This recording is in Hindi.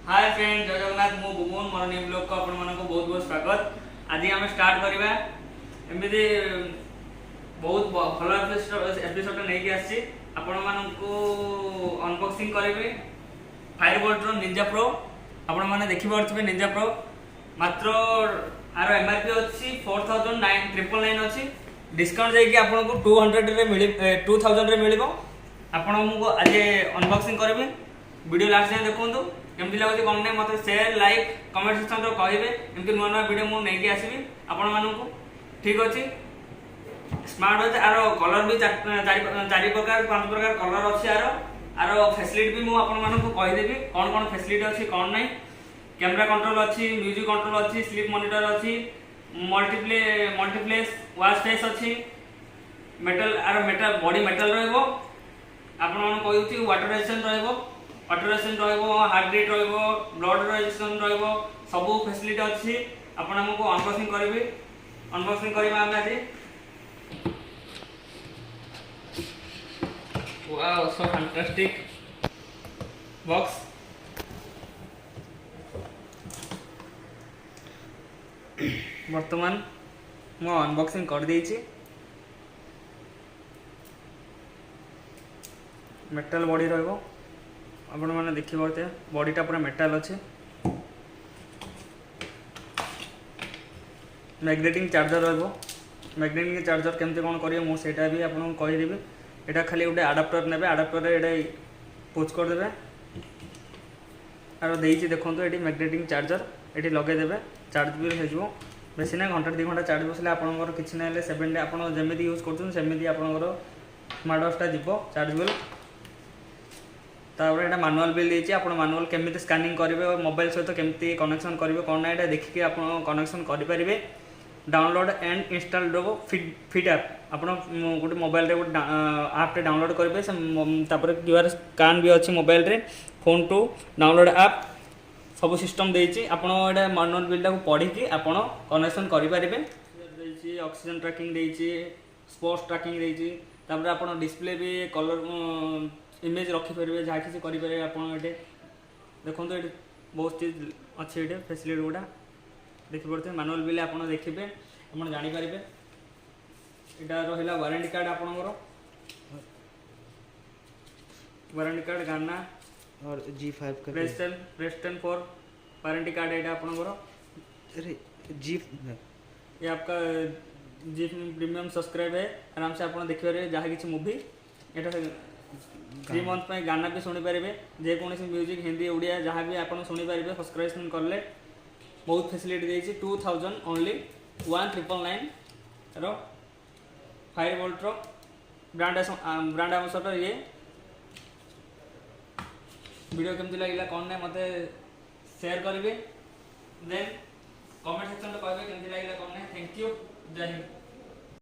हाय फ्रेंड, जय जगन्नाथ। मु बुबुन मोर न्यू ब्लॉग को आपण मानको बहुत बहुत स्वागत। आज हम स्टार्ट करबा एमती बहुत भल एपिसोड नहीं कि आसी आपण मानको अनबॉक्सिंग करबे फायरबोल्ट रो निंजा प्रो। आपण माने देखि पारथिबे निंजा प्रो मात्र आर एमआरपी अछि 4999 अछि। डिस्काउंट जाई कि आपण को 200 रे मिली 2000 रे मिलिबो। आपण हमको आज अनबॉक्सिंग करबे। वीडियो लास्ट जाए देखंतु केमती लागुଛି कौन नहीं मत शेयर लाइक कमेंट सेक्शन कहे एमती नुआ नुआ वीडियो मुझे नहीं आसबि आपण मानू। ठीक अच्छे स्मार्ट अच्छे आर कलर भी चार प्रकार 5 प्रकार कलर अच्छी आर फैसिलिटी भी मुझे कहीदेवी कौन कौन फैसिलिटी अच्छी कौन नहीं। कैमरा कंट्रोल अच्छी, म्यूजिक कंट्रोल अच्छी, स्लीप मॉनिटर अच्छी, मल्टीप्लेक्स वॉच फेस अच्छी, मेटल आर मेटल बॉडी मेटल रहिबो। आपण मन कहूची वाटर रेजिस्टेंट रहिबो, वाटर रेजिस्टेंट रहिबो, हार्ट रेट रहिबो, ब्लड रेजिस्टेंट रहिबो, सब फैसिलिटी अच्छी। आपण हमको अनबॉक्सिंग करबे। अनबॉक्सिंग करबा हम आज। Wow so fantastic box. वर्तमान मु अनबॉक्सिंग कर देछि। मेटल बॉडी रहिबो। आपण माने देखि पारते बॉडीटा पूरा मेटल अच्छे। मैग्नेटिक चार्जर रहिबो। मैग्नेटिक चार्जर केमते कोन करियो मु सेटा भी आपन कहि देबी। एटा खाली गोटे अडाप्टर नेबे, अडाप्टर रे एटा पोच कर देबे आरो देइछि देखंतु एटी मैग्नेटिक चार्जर एटी लगे देबे। चार्ज भी हो जिवो बेसी ना घंटा 2 घंटा चार्ज बसले आपनकर किछि ना ले 7 डे आपन जेमिति यूज करछन सेमिति आपनकर स्मार्ट वॉचटा जिवो चार्ज बिल। तापर एटा मैनुअल बिल देछि। आपण मैनुअल केमिति स्कैनिंग करिवे, मोबाइल सहित केमिति कनेक्शन करिवे कोन ना एटा देखि के आपण कनेक्शन करि परिबे। डाउनलोड एंड इंस्टॉल देबो फिट ऐप। आपण गोटे मोबाइल रे गोटे ऐप टे डाउनलोड करिवे। से तापर क्यूआर स्कैन भी अछि मोबाइल रे। फोन टू डाउनलोड ऐप सब सिस्टम देछि। आपण एटा मैनुअल बिल को पढी के आपण कनेक्शन करि परिबे। देछि ऑक्सीजन ट्रैकिंग देछि, स्पोर्ट्स ट्रैकिंग देछि। तापर आपण डिस्प्ले भी कलर इमेज रखी पारे जहाँ किसी करेंगे। आप देखो ये बहुत चीज अच्छे ये फैसिलिटी गुड़ा देखिपे। मैनुअल बिल आप देखिए आप जानीपारे। यहाँ रहा वारंटी कार्ड आपणकर वारंटी कार्ड गाना और G5 का प्रेस्टन 4 वारंटी कार्ड है आपणकर। अरे जी ये आपका जी प्रीमियम सब्सक्राइब है। आराम से आप देखिए जहाँ किसी मूवी ये 3 मंथ पे गाना भी शुणी पारे। जेकोसी म्यूजिक हिंदी ओडिया जहाँ भी आप शुणी पारे सब्सक्रिप्शन कले। बहुत फैसिलिटी देछि। 2000 ओनली 1999 रो फायरबोल्ट रो ब्रांड एम्बेसडर। ये वीडियो केमती लगिला कौन ना मते शेयर करेंगे। देन कमेंट सेक्शन में कहबे केमती लगिला कौन ना। थैंक यू, जय हिंद।